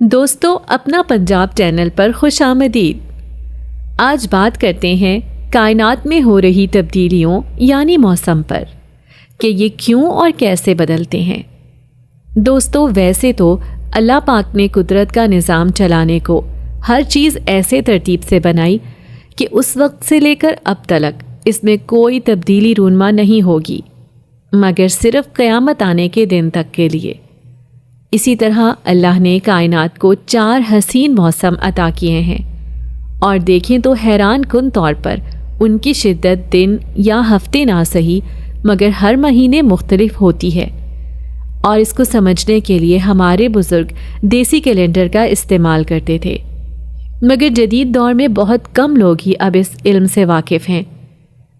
दोस्तों, अपना पंजाब चैनल पर खुश आमदीद। आज बात करते हैं कायनात में हो रही तब्दीलियों यानी मौसम पर कि ये क्यों और कैसे बदलते हैं। दोस्तों, वैसे तो अल्लाह पाक ने कुदरत का निज़ाम चलाने को हर चीज़ ऐसे तरतीब से बनाई कि उस वक्त से लेकर अब तक इसमें कोई तब्दीली रूनमा नहीं होगी, मगर सिर्फ क़यामत आने के दिन तक के लिए। इसी तरह अल्लाह ने कायनात को 4 हसीन मौसम अता किए हैं और देखें तो हैरान कुन तौर पर उनकी शिद्दत दिन या हफ्ते ना सही मगर हर महीने मुख्तलिफ होती है। और इसको समझने के लिए हमारे बुज़ुर्ग देसी कैलेंडर का इस्तेमाल करते थे, मगर जदीद दौर में बहुत कम लोग ही अब इस इल्म से वाकिफ़ हैं।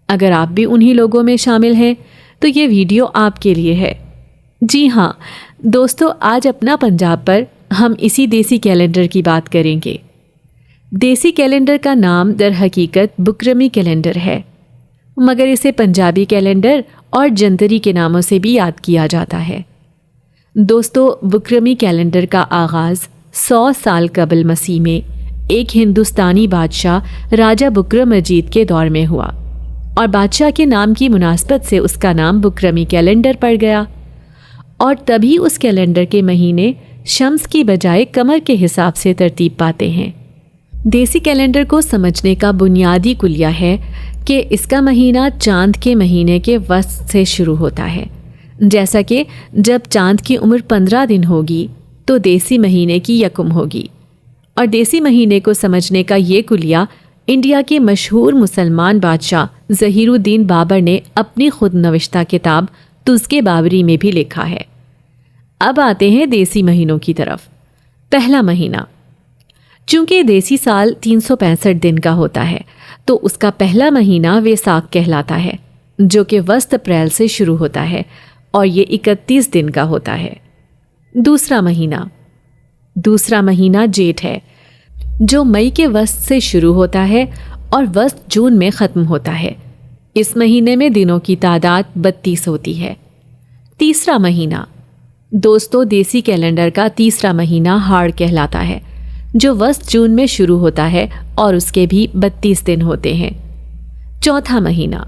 अगर आप भी उन्हीं लोगों में शामिल हैं तो ये वीडियो आपके लिए है। जी हाँ दोस्तों, आज अपना पंजाब पर हम इसी देसी कैलेंडर की बात करेंगे। देसी कैलेंडर का नाम दर हकीकत बुकरमी कैलेंडर है, मगर इसे पंजाबी कैलेंडर और जंतरी के नामों से भी याद किया जाता है। दोस्तों, बुकरमी कैलेंडर का आगाज़ 100 साल कबल मसीह में एक हिंदुस्तानी बादशाह राजा बुकरम मजीद के दौर में हुआ और बादशाह के नाम की मुनासबत से उसका नाम बुकरमी कैलेंडर पड़ गया। और तभी उस कैलेंडर के महीने शम्स की बजाय कमर के हिसाब से तरतीब पाते हैं। देसी कैलेंडर को समझने का बुनियादी कुलिया है कि इसका महीना चांद के महीने के वस्त से शुरू होता है। जैसा कि जब चांद की उम्र 15 दिन होगी तो देसी महीने की यकुम होगी। और देसी महीने को समझने का ये कुलिया इंडिया के मशहूर मुसलमान बादशाह ज़हीरुद्दीन बाबर ने अपनी खुद नविश्ता किताब तुज़्के बाबरी में भी लिखा है। अब आते हैं देसी महीनों की तरफ। पहला महीना, चूंकि देसी साल 365 दिन का होता है तो उसका पहला महीना वैसाख कहलाता है, जो कि वस्त अप्रैल से शुरू होता है और ये 31 दिन का होता है। दूसरा महीना जेठ है, जो मई के वस्त से शुरू होता है और वस्त जून में ख़त्म होता है। इस महीने में दिनों की तादाद 32 होती है। तीसरा महीना, दोस्तों देसी कैलेंडर का तीसरा महीना हाड़ कहलाता है, जो वस्त जून में शुरू होता है और उसके भी 32 दिन होते हैं। चौथा महीना,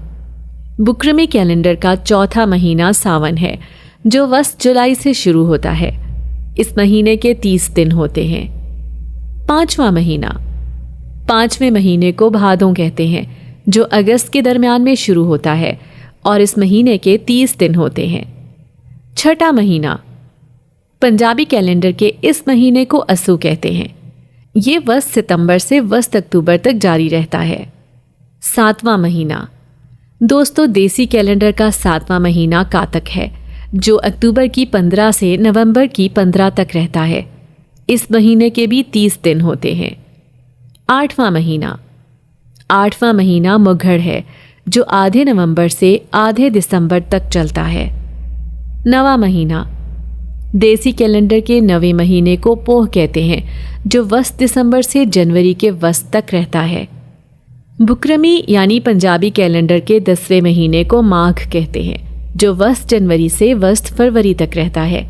बुकरमी कैलेंडर का चौथा महीना सावन है, जो वस्त जुलाई से शुरू होता है। इस महीने के 30 दिन होते हैं। पांचवा महीना, 5वें महीने को भादों कहते हैं, जो अगस्त के दरमियान में शुरू होता है और इस महीने के 30 दिन होते हैं। छठा महीना, पंजाबी कैलेंडर के इस महीने को अस्सू कहते हैं। ये वस्त सितंबर से वस्त अक्टूबर तक जारी रहता है। सातवां महीना, दोस्तों देसी कैलेंडर का 7वां महीना कातक है, जो अक्टूबर की 15 से नवंबर की 15 तक रहता है। इस महीने के भी 30 दिन होते हैं। आठवां महीना मुघड़ है, जो आधे नवंबर से आधे दिसंबर तक चलता है। 9वां महीना, देसी कैलेंडर के 9वें महीने को पोह कहते हैं, जो वस्त दिसंबर से जनवरी के वस्त तक रहता है। बुकरमी यानी पंजाबी कैलेंडर के 10वें महीने को माघ कहते हैं, जो वस्त जनवरी से वस्त फरवरी तक रहता है।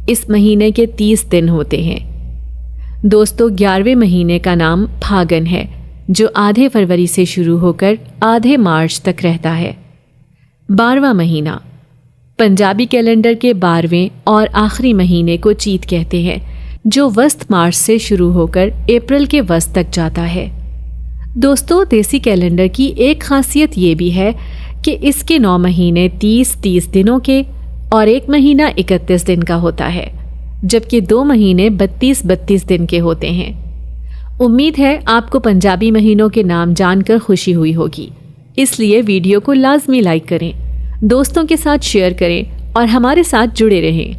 इस महीने के 30 दिन होते हैं। दोस्तों, 11वें महीने का नाम फागन है, जो आधे फरवरी से शुरू होकर आधे मार्च तक रहता है। 12वां महीना, पंजाबी कैलेंडर के 12वें और आखिरी महीने को चीत कहते हैं, जो वस्त मार्च से शुरू होकर अप्रैल के वस्त तक जाता है। दोस्तों, देसी कैलेंडर की एक खासियत ये भी है कि इसके 9 महीने 30 दिनों के और एक महीना 31 दिन का होता है, जबकि 2 महीने 32 दिन के होते हैं। उम्मीद है आपको पंजाबी महीनों के नाम जानकर खुशी हुई होगी, इसलिए वीडियो को लाजमी लाइक करें, दोस्तों के साथ शेयर करें और हमारे साथ जुड़े रहें।